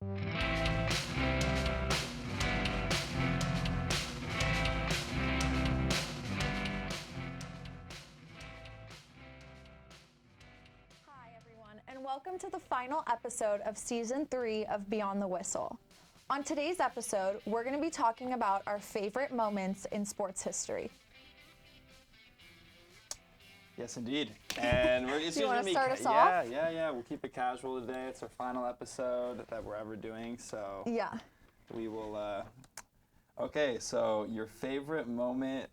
And welcome to the final episode of Season 3 of Beyond the Whistle. On today's episode, we're going to be talking about our favorite moments in sports history. Yes, indeed. And we're Do you want to start us off? Yeah. We'll keep it casual today. It's our final episode that we're ever doing, so yeah, we will. Okay, so your favorite moment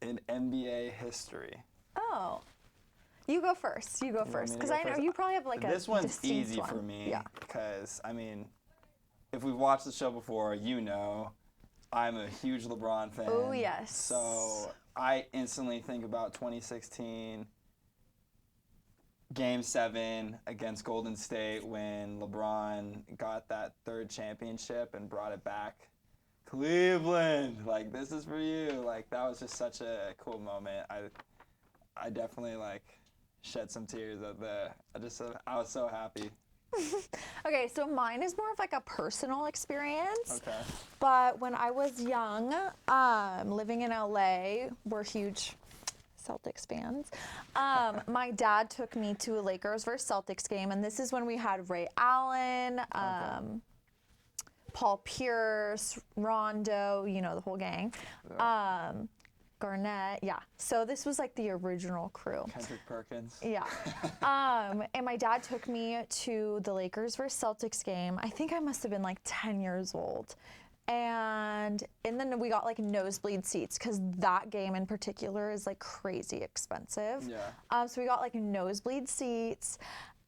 in NBA history? Oh. You go first. Because I know you probably have like this one's easy one. for me. Yeah. Because, I mean, if we've watched the show before, you know I'm a huge LeBron fan. Oh, yes. So I instantly think about 2016 Game 7 against Golden State when LeBron got that third championship and brought it back. Cleveland, like, this is for you. Like, that was just such a cool moment. I definitely, like, shed some tears at the. I was so happy. Okay, so mine is more of like a personal experience. Okay. But when I was young, living in LA, we're huge Celtics fans. My dad took me to a Lakers versus Celtics game, and this is when we had Ray Allen, Paul Pierce, Rondo, you know, the whole gang. Yeah. Garnett, yeah. So this was like the original crew. Kendrick Perkins. Yeah. And my dad took me to the Lakers versus Celtics game. I think I must have been like 10 years old. And then we got like nosebleed seats because that game in particular is like crazy expensive. Yeah. So we got like nosebleed seats.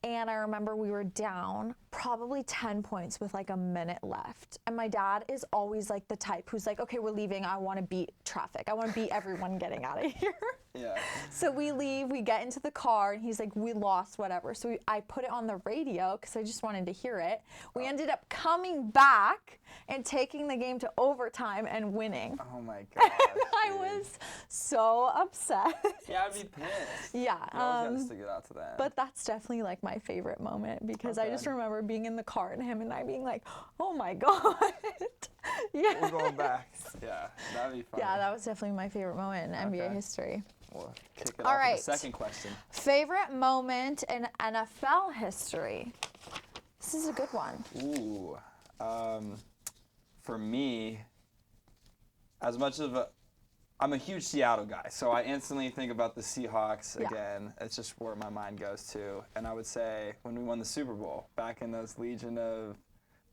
And I remember we were down probably 10 points with like a minute left. And my dad is always like the type who's like, okay, we're leaving. I want to beat traffic. I want to beat everyone getting out of here. Yeah. So we leave, we get into the car, and he's like, we lost, whatever. So I put it on the radio because I just wanted to hear it. We ended up coming back and taking the game to overtime and winning. Oh my God. I was so upset. Yeah, I'd be pissed. Yeah. You always gotta stick it out to that. But that's definitely like my favorite moment because I just remember being in the car and him and I being like, oh my God. Yeah. We're going back. Yeah, that'd be fun. Yeah, that was definitely my favorite moment in NBA history. We'll kick it All off right. with the second question. Favorite moment in NFL history? This is a good one. Ooh. For me, as much of I'm a huge Seattle guy, so I instantly think about the Seahawks again. It's just where my mind goes to. And I would say when we won the Super Bowl, back in those Legion of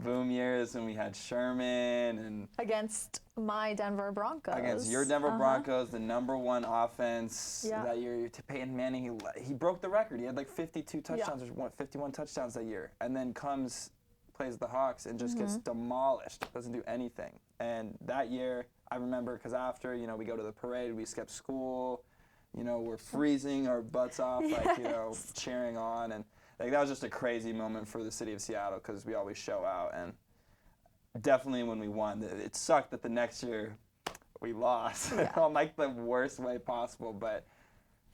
Boom years when we had Sherman and against my Denver Broncos. Against your Denver Broncos, the #1 offense that year. Peyton Manning, he broke the record. He had like 52 touchdowns or 51 touchdowns that year. And then plays the Hawks and just gets demolished. Doesn't do anything. And that year, I remember because after, you know, we go to the parade, we skip school, you know, we're freezing our butts off, like, you know, cheering on. And like that was just a crazy moment for the city of Seattle because we always show out. And definitely when we won, it sucked that the next year we lost on like the worst way possible. But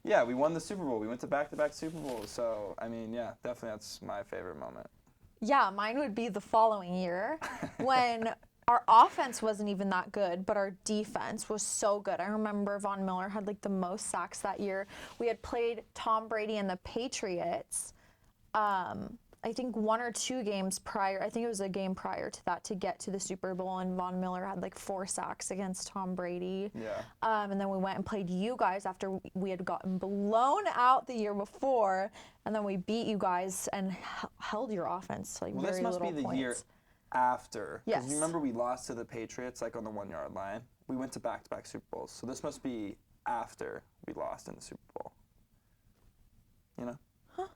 yeah, we won the Super Bowl. We went to back-to-back Super Bowls. So, I mean, yeah, definitely that's my favorite moment. Yeah, mine would be the following year when our offense wasn't even that good, but our defense was so good. I remember Von Miller had like the most sacks that year. We had played Tom Brady and the Patriots, I think 1 or 2 games prior. I think it was a game prior to that to get to the Super Bowl, and Von Miller had like 4 sacks against Tom Brady. Yeah. And then we went and played you guys after we had gotten blown out the year before, and then we beat you guys and held your offense to like very little points. This must be the year after. Yes. Because you remember we lost to the Patriots like on the 1-yard line. We went to back-to-back Super Bowls. So this must be after we lost in the Super Bowl. You know? Huh?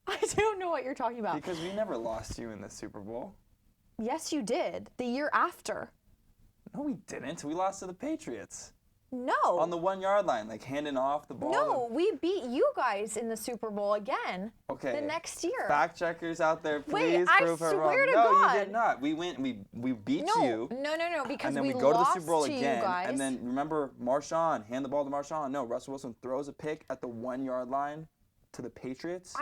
I don't know what you're talking about. Because we never lost you in the Super Bowl. Yes, you did. The year after. No, we didn't. We lost to the Patriots. No. On the 1-yard line, like handing off the ball. No, we beat you guys in the Super Bowl again. Okay. The next year. Fact checkers out there, please Wait, I prove her wrong. swear to No, God. you did not. We beat you. No, because and then we we go lost to the Super Bowl to again. you guys. And then remember Marshawn, hand the ball to Marshawn. No, Russell Wilson throws a pick at the 1-yard line to the Patriots.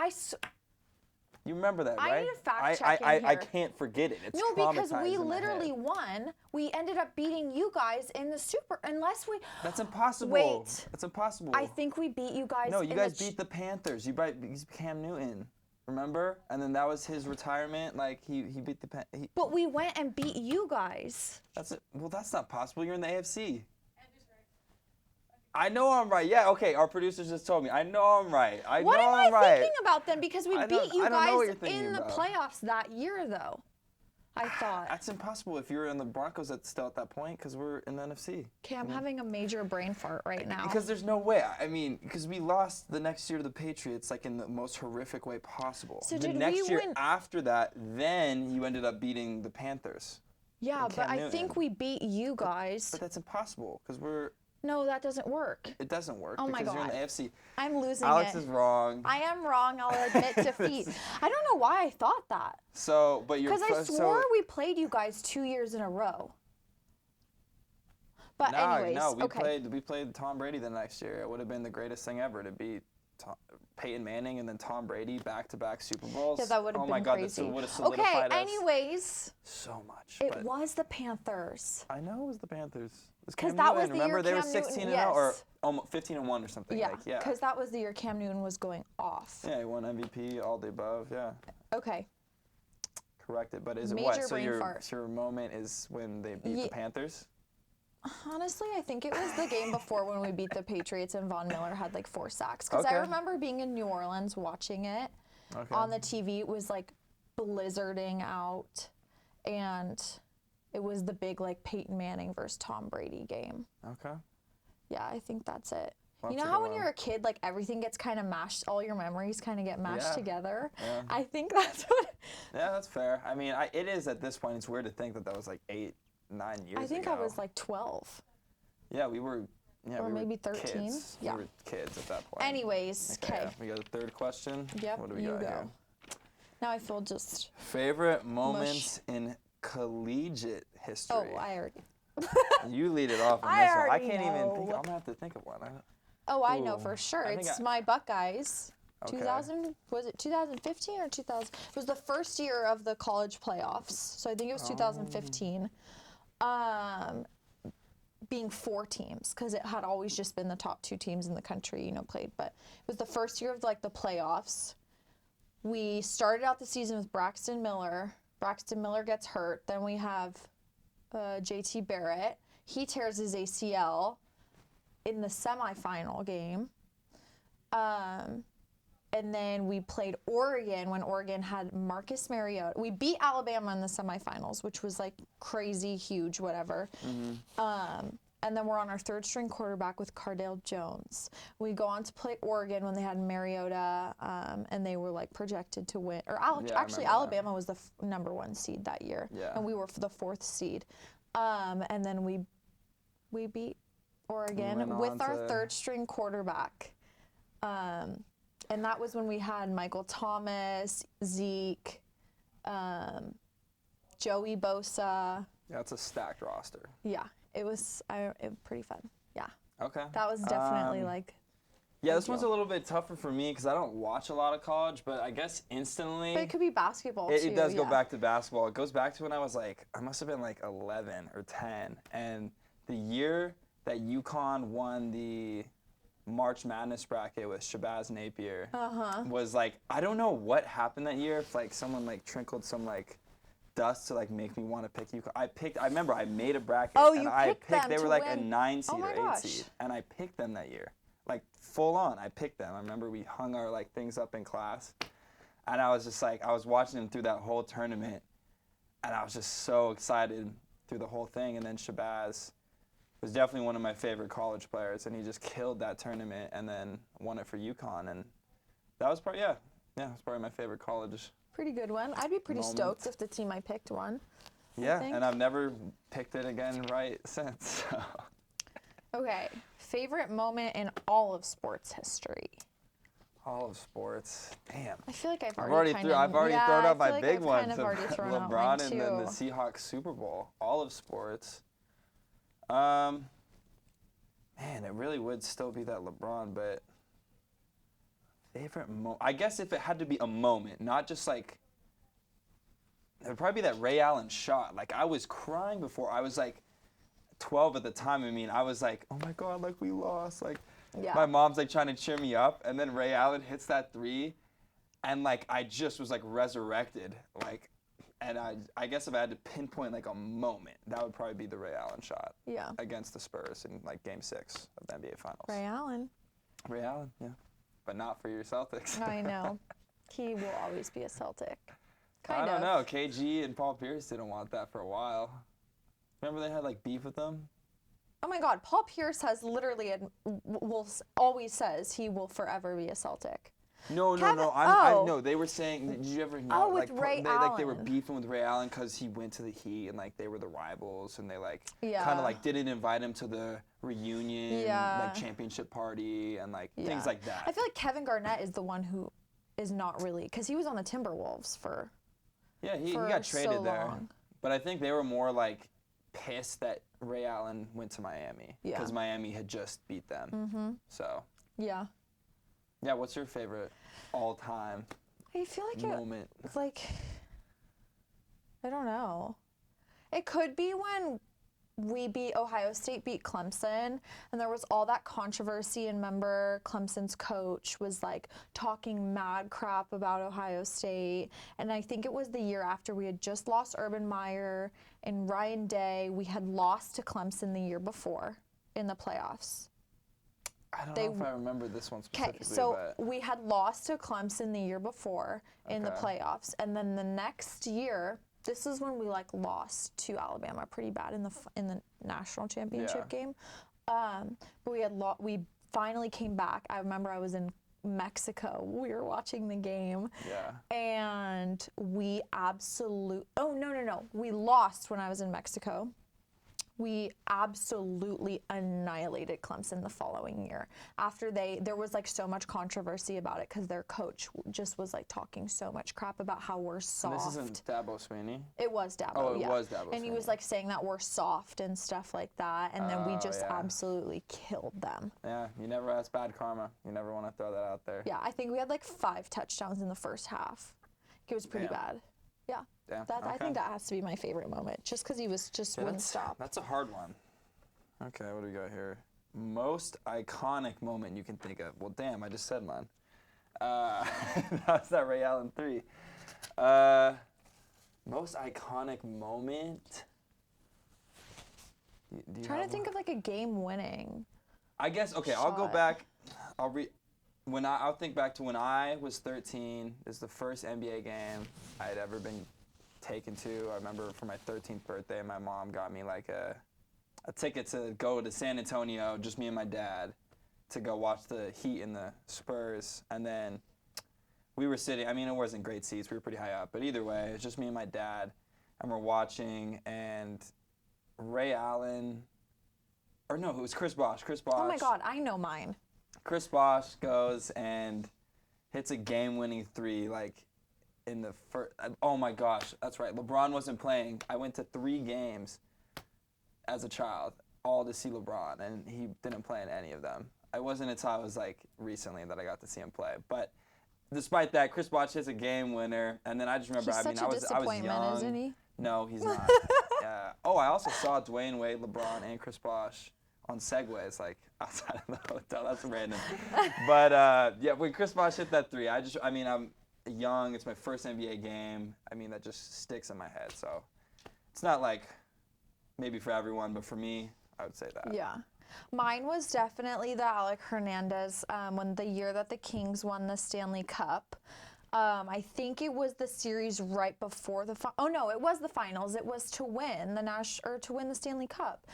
You remember that, I right? need a fact check in I here. can't forget it. It's No, because traumatized we in my literally head. won. We ended up beating you guys in the Super. Unless we. That's impossible. Wait. That's impossible. I think we beat you guys. No, you guys beat the Panthers. You beat Cam Newton. Remember? And then that was his retirement. Like he beat the But we went and beat you guys. Well, that's not possible. You're in the AFC. I know I'm right. Yeah, okay. Our producers just told me. I know I'm right. What am I thinking about then? Because we beat you I don't know what guys you're thinking in the about. playoffs that year, though. I thought. That's impossible if you're in the Broncos still at that point because we're in the NFC. Okay, I'm having a major brain fart right now. Because there's no way. I mean, because we lost the next year to the Patriots like in the most horrific way possible. So the did next we year win? after that, then you ended up beating the Panthers. Yeah, and but Cam I Newton. think we beat you guys. But that's impossible because No, that doesn't work. it doesn't work Oh my because you're in God. the AFC. I'm losing Alex it. is wrong. I am wrong. I'll admit defeat. I don't know why I thought that. So, but you're Because I swore we played you guys 2 years in a row. But anyways, no, we okay. played Tom Brady the next year. It would have been the greatest thing ever to beat Peyton Manning and then Tom Brady back-to-back Super Bowls. Yeah, that would have oh been my God, crazy. that would have Okay, solidified us anyways, so much. it but was the Panthers. I know it was the Panthers. It was 'Cause Cam that was Newton. the year Remember they were Cam 16 Newton- and 0 or yes. almost 15 and 1 or something. Yeah, Like, yeah. because that was the year Cam Newton was going off. Yeah, he won MVP, all the above. Yeah. Okay. Corrected, but is it Major what? So brain your fart. your moment is when they beat the Panthers? Honestly, I think it was the game before when we beat the Patriots and Von Miller had like 4 sacks. Because I Okay. remember being in New Orleans watching it Okay. on the TV. It was like blizzarding out, and it was the big like Peyton Manning versus Tom Brady game. Okay. Yeah, I think that's it. Well, You that's know a how good when one. you're a kid, like everything gets kind of mashed, all your memories kind of get mashed Yeah. together? Yeah. I think that's what. Yeah, that's fair. I mean, it is at this point. It's weird to think that was like 8, 9 years ago. I think I was like 12. Yeah, we were. Yeah, Or we maybe were 13? Kids. Yeah. We were kids at that point. Anyways, okay. We got a third question. Yep, What do we you got go. here? Now I feel just. Favorite moments in collegiate history. Oh, I already. You lead it off on I this one. I already can't even think. know. I'm gonna have to think of one. Oh, I know Ooh, for sure. I think It's I- my Buckeyes. Okay. 2000, was it 2015 or 2000? It was the first year of the college playoffs. So I think it was 2015. Being 4 teams, because it had always just been the top 2 teams in the country, played. But it was the first year of like the playoffs. We started out the season with Braxton Miller. Braxton Miller gets hurt. Then we have JT Barrett. He tears his ACL in the semifinal game. And then we played Oregon when Oregon had Marcus Mariota. We beat Alabama in the semifinals, which was like crazy, huge, whatever. And then we're on our 3rd string quarterback with Cardale Jones. We go on to play Oregon when they had Mariota, and they were like projected to win. Or Yeah, I actually, remember that. Alabama was the number 1 seed that year, Yeah. and we were the 4th seed. And then we beat Oregon went with on our to- 3rd string quarterback. And that was when we had Michael Thomas, Zeke, Joey Bosa. Yeah, it's a stacked roster. Yeah, it was pretty fun. Yeah, Okay. that was definitely like. Yeah, this Thank one's you. a little bit tougher for me because I don't watch a lot of college, but I guess instantly. But it could be basketball too. It does go yeah. back to basketball. It goes back to when I was like, I must have been like 11 or 10. And the year that UConn won the March Madness bracket with Shabazz Napier was like, I don't know what happened that year. If like someone like trickled some like dust to like make me want to pick UConn. I remember I made a bracket. Oh, and you I picked them They to were like a win. 9 seed Oh my or 8 gosh. seed. And I picked them that year. Like full on, I picked them. I remember we hung our like things up in class. And I was just like, I was watching them through that whole tournament. And I was just so excited through the whole thing. And then Shabazz was definitely one of my favorite college players. And he just killed that tournament and then won it for UConn. And that was probably, it was probably my favorite college. Pretty good one. I'd be pretty Moment. stoked if the team I picked won. Yeah, think. and I've never picked it again right since. So. Okay, favorite moment in all of sports history. All of sports. Damn. I feel like I've I've already already kind of. Yeah, thrown I out my feel like big I've ones kind of of already thrown out LeBron mine and then the too. Seahawks Super Bowl. All of sports. Man, it really would still be that LeBron, but Favorite moment? I guess if it had to be a moment, not just like, it would probably be that Ray Allen shot. Like, I was crying before. I was like 12 at the time. I mean, I was like, oh my God, like we lost. Like, Yeah. my mom's like trying to cheer me up, and then Ray Allen hits that 3, and like I just was like resurrected. Like, and I guess if I had to pinpoint like a moment, that would probably be the Ray Allen shot. Yeah. Against the Spurs in like Game 6 of the NBA Finals. Ray Allen. Ray Allen, yeah. But not for your Celtics. I know. He will always be a Celtic. I don't know. KG and Paul Pierce didn't want that for a while. Remember they had like beef with them? Oh my God, Paul Pierce has literally always says he will forever be a Celtic. No. I know. They were saying. Did you ever know? With like, Ray Like they were Allen. beefing with Ray Allen because he went to the Heat and like they were the rivals and they like Yeah. kind of like didn't invite him to the reunion, like championship party and like things like that. I feel like Kevin Garnett is the one who is not really, because he was on the Timberwolves for. Yeah, he for got traded so there. long. But I think they were more like pissed that Ray Allen went to Miami because Miami had just beat them. Mm-hmm. So. Yeah. Yeah, what's your favorite all-time I feel like moment? it's like, I don't know. It could be when Ohio State beat Clemson, and there was all that controversy, and remember Clemson's coach was like talking mad crap about Ohio State, and I think it was the year after we had just lost Urban Meyer and Ryan Day. We had lost to Clemson the year before in the playoffs. I don't know if I remember this one specifically. Okay, so we had lost to Clemson the year before in the playoffs, and then the next year, this is when we like lost to Alabama pretty bad in the national championship game. But we finally came back. I remember I was in Mexico. We were watching the game. Yeah. And we we lost when I was in Mexico. We absolutely annihilated Clemson the following year. After there was like so much controversy about it because their coach just was like talking so much crap about how we're soft. And this isn't Dabo Swinney? It was Dabo, Oh, it was Dabo Swinney. And he was like saying that we're soft and stuff like that, and then we just absolutely killed them. Yeah, you never ask bad karma. You never want to throw that out there. Yeah, I think we had like 5 touchdowns in the first half. It was pretty bad. Yeah. Damn. I think that has to be my favorite moment, just because he was just wouldn't stop. That's a hard one. Okay, what do we got here? Most iconic moment you can think of. Well, damn, I just said mine. That's that Ray Allen 3. Most iconic moment. Trying to think of like a game winning. I guess I'll go back. I'll think back to when I was 13. This is the first NBA game I had ever been taken to. I remember for my 13th birthday, my mom got me like a ticket to go to San Antonio, just me and my dad, to go watch the Heat and the Spurs. And then we were sitting, I mean, it wasn't great seats. We were pretty high up. But either way, it was just me and my dad. And we're watching, and Ray Allen, or no, it was Chris Bosh. Oh my God, I know mine. Chris Bosh goes and hits a game-winning 3, like, in the first. Oh my gosh, that's right. LeBron wasn't playing. I went to 3 games as a child, all to see LeBron, and he didn't play in any of them. It wasn't until I was like recently that I got to see him play. But despite that, Chris Bosh hits a game winner, and then I just remember. He's I was young. Isn't he? No, he's not. Oh, I also saw Dwayne Wade, LeBron, and Chris Bosh on Segways, like outside of the hotel. That's random. But when Chris Bosh hit that 3, I'm young. It's my first NBA game. I mean, that just sticks in my head. So it's not like maybe for everyone, but for me, I would say that. Yeah. Mine was definitely the Alec Hernandez when the year that the Kings won the Stanley Cup. I think it was the series right before it was the finals. It was to win the Stanley Cup.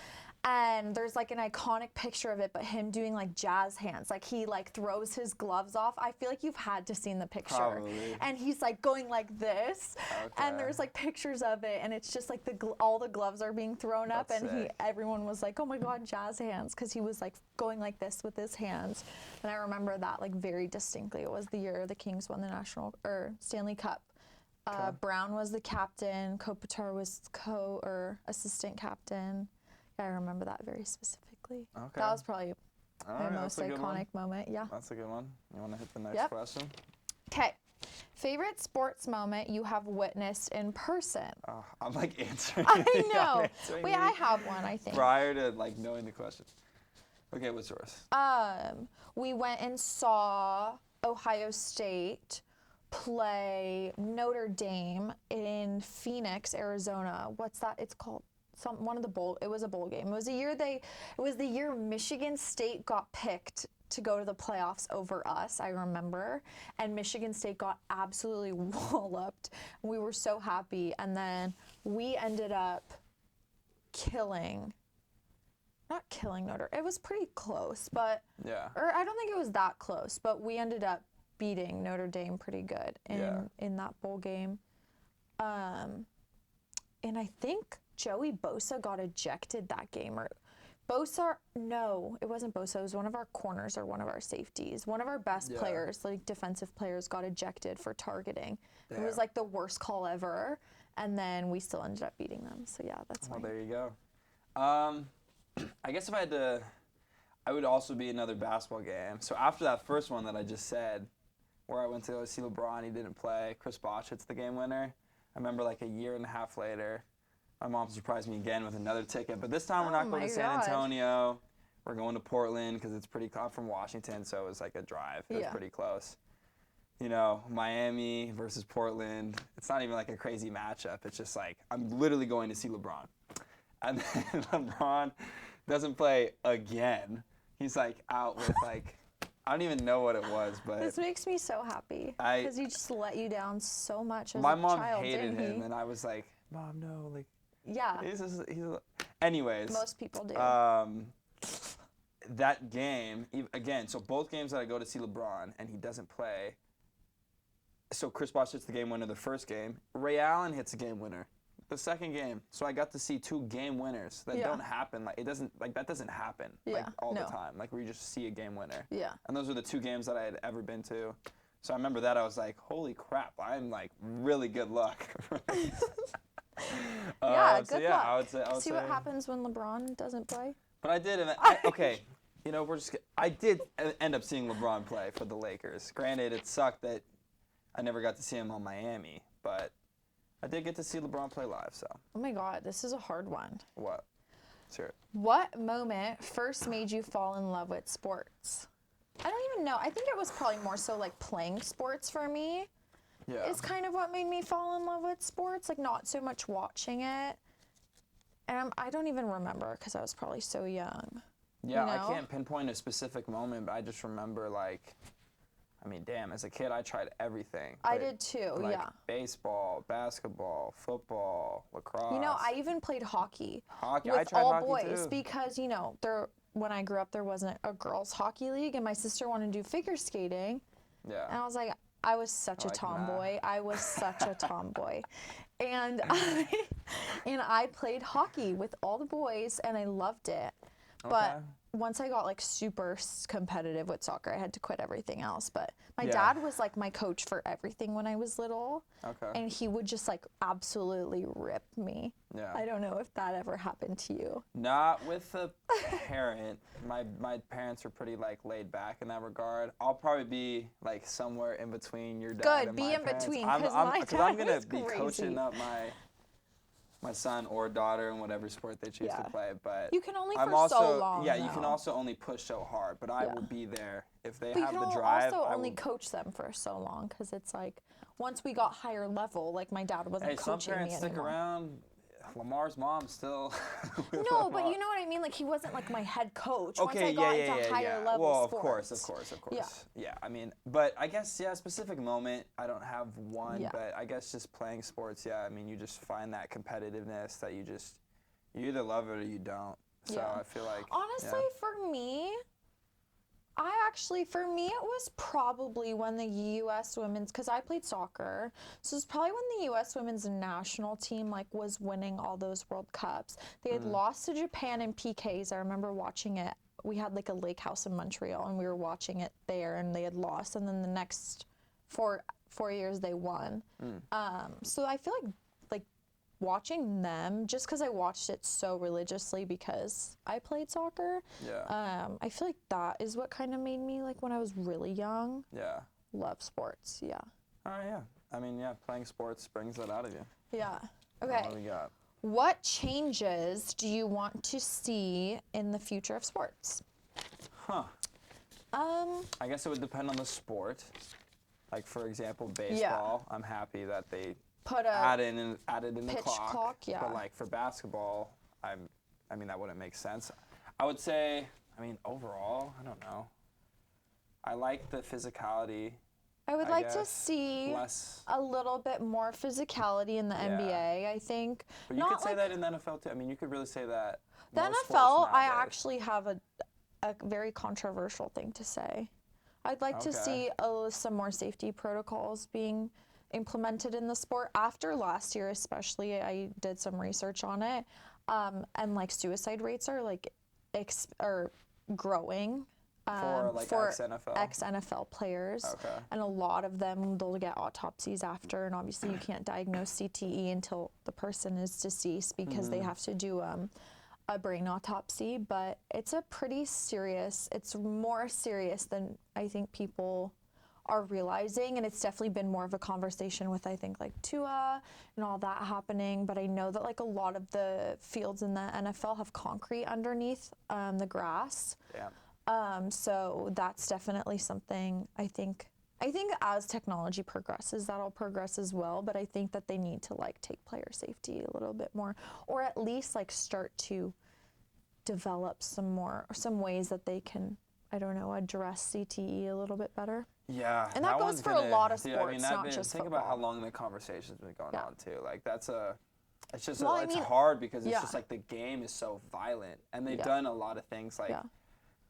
And there's like an iconic picture of it, but him doing like jazz hands, like he like throws his gloves off. I feel like you've had to seen the picture. Probably. And he's like going like this, and there's like pictures of it, and it's just like all the gloves are being thrown up, That's and sick. everyone was like, oh my God, jazz hands, because he was like going like this with his hands. And I remember that like very distinctly. It was the year the Kings won the Stanley Cup. Brown was the captain. Kopitar was assistant captain. I remember that very specifically. Okay. That was probably All My right, most that's a good one. iconic moment. Yeah. That's a good one. You want to hit the next Yep. question? Okay. Favorite sports moment you have witnessed in person? I'm like answering. I I'm know. answering Wait, these I have one, I think. prior to like knowing the question. Okay, what's yours? We went and saw Ohio State play Notre Dame in Phoenix, Arizona. What's that? It's called it was a bowl game. It was the year Michigan State got picked to go to the playoffs over us, I remember. And Michigan State got absolutely walloped. We were so happy. And then we ended up not killing Notre. It was pretty close, but Yeah. or I don't think it was that close, but we ended up beating Notre Dame pretty good in that bowl game. And I think Joey Bosa got ejected that game, or no, it wasn't Bosa. It was one of our corners or one of our safeties. One of our best players, like defensive players, got ejected for targeting. It was like the worst call ever, and then we still ended up beating them. So yeah, that's Well, mine. there you go. I guess if I had to, I would also be another basketball game. So after that first one that I just said, where I went to go see LeBron, he didn't play. Chris Bosh hits the game winner. I remember like a year and a half later, my mom surprised me again with another ticket. But this time we're not going to San Antonio. We're going to Portland because it's pretty close. I'm from Washington, so it was like a drive. It was pretty close. You know, Miami versus Portland. It's not even like a crazy matchup. It's just like I'm literally going to see LeBron. And then LeBron doesn't play again. He's like out with like, I don't even know what it was, but This makes me so happy because he just let you down so much as my a mom child, hated didn't him, he? and I was like, Mom, no, like, Yeah, anyways. most people do. That game, again, so both games that I go to see LeBron and he doesn't play. So Chris Bosh hits the game winner the first game. Ray Allen hits the game winner the second game. So I got to see two game winners that don't happen. Like that doesn't happen all the time. Like where you just see a game winner. Yeah. And those are the two games that I had ever been to. So I remember that I was like, holy crap, I'm like really good luck. Good luck. I would say. See what happens when LeBron doesn't play. But I did. Okay, you know, I did end up seeing LeBron play for the Lakers. Granted, it sucked that I never got to see him on Miami, but I did get to see LeBron play live. So. Oh my God, this is a hard one. What? Let's hear it. What moment first made you fall in love with sports? I don't even know. I think it was probably more so like playing sports for me. Yeah. Is kind of what made me fall in love with sports. Like not so much watching it. And I don't even remember because I was probably so young. Yeah, you know? I can't pinpoint a specific moment, but I just remember like, I mean, damn, as a kid I tried everything. I did too, like, yeah. Baseball, basketball, football, lacrosse. You know, I even played hockey. Hockey, with I tried all hockey boys too. because, you know, when I grew up there wasn't a girls hockey league and my sister wanted to do figure skating. Yeah. And I was like, I was such a tomboy. Nah. I was such a tomboy. And I played hockey with all the boys and I loved it. But once I got like super competitive with soccer, I had to quit everything else. But my dad was like my coach for everything when I was little. Okay. And he would just like absolutely rip me. Yeah. I don't know if that ever happened to you. Not with a parent. My parents were pretty like laid back in that regard. I'll probably be like somewhere in between your dad and my parents. Good, be in between I'm dad gonna was be crazy. coaching up my son or daughter in whatever sport they choose to play. But you can only I'm for also, so long. Yeah, you can though. also only push so hard. But I will be there if they But have you the can drive. also only coach them for so long because it's like once we got higher level, like my dad wasn't coaching me some parents anymore. stick around. Lamar's mom still. No, but you know what I mean. Like he wasn't like my head coach. Okay, Once I got into higher level Well, of sports. course. Yeah. Yeah, I mean, but I guess a specific moment. I don't have one, Yeah. but I guess just playing sports. Yeah, I mean, you just find that competitiveness that you either love it or you don't. So I feel like honestly, for me, for me, it was probably when the U.S. women's, because I played soccer, so it's probably when the U.S. women's national team like was winning all those World Cups. They had lost to Japan in PKs. I remember watching it. We had like a lake house in Montreal, and we were watching it there, and they had lost. And then the next four years they won. So I feel like watching them, just because I watched it so religiously because I played soccer. Yeah. I feel like that is what kind of made me, like, when I was really young, Yeah. love sports. Yeah. All right, yeah. I mean, yeah, playing sports brings that out of you. Yeah. Okay. What do we got? What changes do you want to see in the future of sports? Huh. I guess it would depend on the sport. Like, for example, baseball. I'm happy that they Put added in the pitch clock. yeah. But, like, for basketball, I mean, that wouldn't make sense. I would say, I mean, overall, I don't know. I like the physicality. I would like to see a little bit more physicality in the NBA, I think. But you could say that in the NFL too. I mean, you could really say that. The NFL, I actually have a very controversial thing to say. I'd like to see some more safety protocols being implemented in the sport. After last year especially, I did some research on it, and like suicide rates are like growing. For ex-NFL players. Okay. And a lot of them, they'll get autopsies after, and obviously you can't diagnose CTE until the person is deceased because they have to do a brain autopsy, but it's a pretty serious, it's more serious than I think people are realizing, and it's definitely been more of a conversation with, I think, like Tua and all that happening, but I know that like a lot of the fields in the NFL have concrete underneath the grass. Yeah. So that's definitely something I think as technology progresses, that'll progress as well. But I think that they need to like take player safety a little bit more, or at least like start to develop some ways that they can, I don't know, address CTE a little bit better. Yeah. And that goes for a lot of sports, I mean, not just think football. about how long the conversation's been going on too. Like it's just, Well, it's hard because it's just like the game is so violent, and they've done a lot of things like,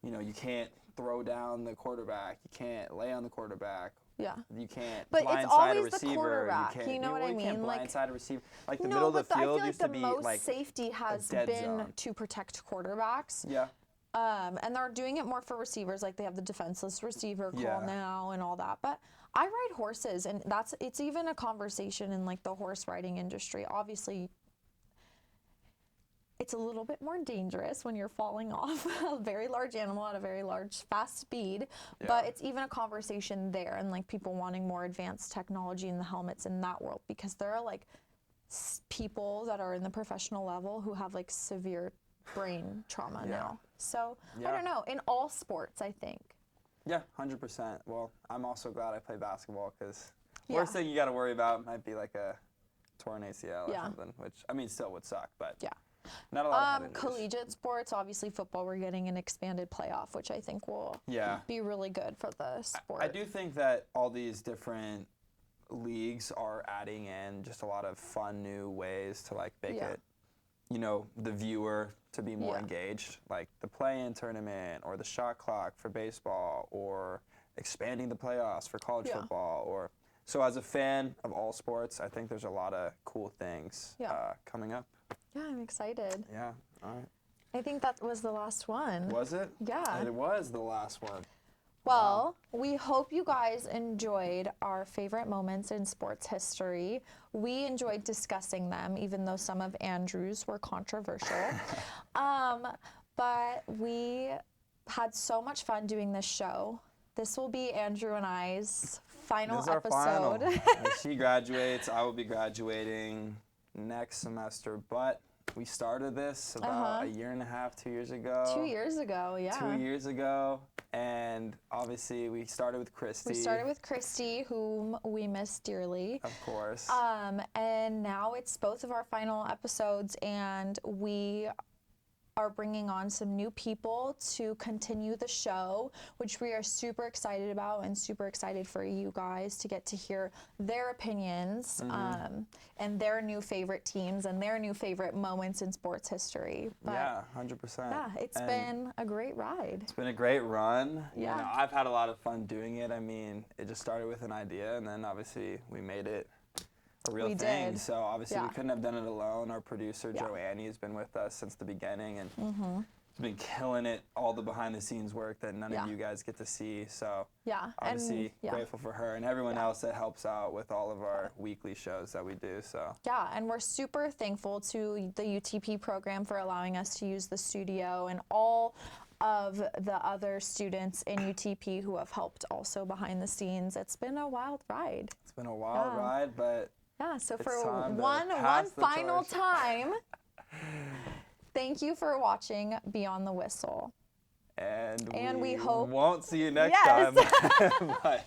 you know, you can't throw down the quarterback, you can't lay on the quarterback. Yeah. You can't but blindside it's always a receiver. The quarterback, you know what I mean? You can't like, blindside a receiver. Like the middle of the field used to be like the most safety has been to protect quarterbacks. Yeah. And they're doing it more for receivers, like they have the defenseless receiver call now and all that. But I ride horses, and it's even a conversation in like the horse riding industry. Obviously, it's a little bit more dangerous when you're falling off a very large animal at a very large, fast speed. Yeah. But it's even a conversation there, and like people wanting more advanced technology in the helmets in that world, because there are like people that are in the professional level who have like severe brain trauma now. So I don't know, in all sports, I think. Yeah, 100%. Well, I'm also glad I play basketball, because worst thing you got to worry about might be like a torn ACL or something, which I mean still would suck, but not a lot of collegiate sports, obviously football, we're getting an expanded playoff, which I think will be really good for the sport. I do think that all these different leagues are adding in just a lot of fun new ways to like make it, you know, the viewer to be more engaged, like the play-in tournament or the shot clock for baseball, or expanding the playoffs for college football. Or so as a fan of all sports, I think there's a lot of cool things coming up. Yeah, I'm excited. Yeah, all right. I think that was the last one. Was it? Yeah. It was the last one. Well, we hope you guys enjoyed our favorite moments in sports history. We enjoyed discussing them, even though some of Andrew's were controversial. But we had so much fun doing this show. This will be Andrew and I's final episode. When she graduates, I will be graduating next semester, but we started this about a year and a half, 2 years ago. 2 years ago, yeah. 2 years ago, and obviously we started with Christy. We started with Christy, whom we miss dearly. Of course. And now it's both of our final episodes, and we are bringing on some new people to continue the show, which we are super excited about, and super excited for you guys to get to hear their opinions and their new favorite teams and their new favorite moments in sports history. But 100%. Yeah, it's been a great ride. It's been a great run. Yeah. You know, I've had a lot of fun doing it. I mean, it just started with an idea, and then obviously we made it a real thing. Did. So obviously we couldn't have done it alone. Our producer Joanne has been with us since the beginning, and been killing it, all the behind the scenes work that none Yeah. of you guys get to see. So Yeah, obviously and grateful for her and everyone Yeah. else that helps out with all of our weekly shows that we do. So yeah, and we're super thankful to the UTP program for allowing us to use the studio and all of the other students in UTP who have helped also behind the scenes. It's been a wild ride. it's been a wild Yeah. ride, but Yeah, so It's for time to one pass the final torch. time, thank you for watching Beyond the Whistle. and we hope- won't see you next Yes. time. But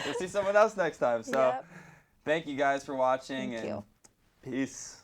we'll see someone else next time. So Yep. thank you guys for watching Thank and you. peace.